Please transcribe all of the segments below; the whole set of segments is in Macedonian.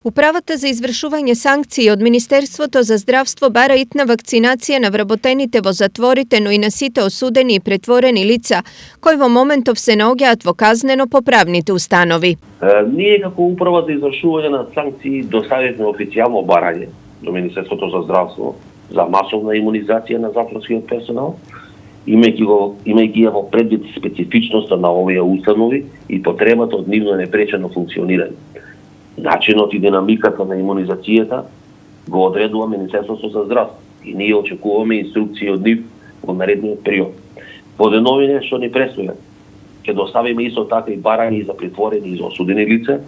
Управата за извршување санкции од Министерството за здравство бара итна вакцинација на вработените во затворите, но и на сите осудени и претворени лица, кои во моментов се наоѓаат во казнено-поправните установи. Ние како Управа за извршување на санкции доставивме официјално барање до Министерството за здравство за масовна имунизација на затворскиот персонал, имајќи во предвид специфичноста на овие установи и потребата од нивно непречено функционирање. Начинот и динамиката на имунизацијата го одредува Министерството за здравство и ние очекуваме инструкции од нив во наредниот период. Во деновите што ни предстојат, ќе доставиме исто така и барања за притворени и за осудени лица.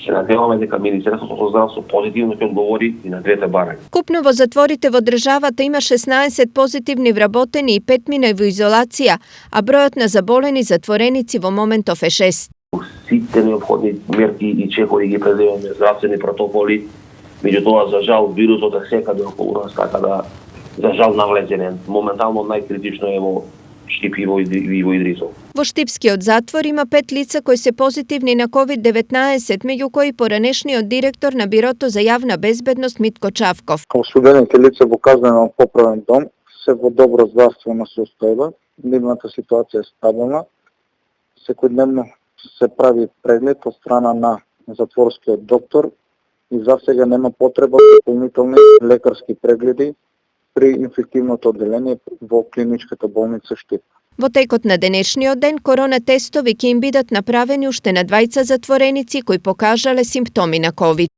Се надеваме дека Министерството за здравство позитивно ќе одговори и на двете барања. Купно во затворите во државата има 16 позитивни вработени и 5 мина во изолација, а бројот на заболени затвореници во моментов е 6. Сите неопходни мерки и чекори ги предземаме, здравствени протоколи, меѓутоа за жал вирусот е секаде околу нас, така да за жал навлезене. Моментално најкритично е во Штип и во Идрисово. Во Штипскиот затвор има 5 лица кои се позитивни на COVID-19, меѓу кои поранешниот директор на Бирото за јавна безбедност Митко Чавков. Осудените лица во казнено-поправен дом се во добро здравствено состојба, нивната ситуација е стабилна. Секојдневно се прави преглед од страна на затворскиот доктор и за сега нема потреба за дополнителни лекарски прегледи при инфективното одделение во клиничката болница Штип. Во текот на денешниот ден корона тестови ќе им бидат направени уште на 2 затвореници кои покажале симптоми на COVID.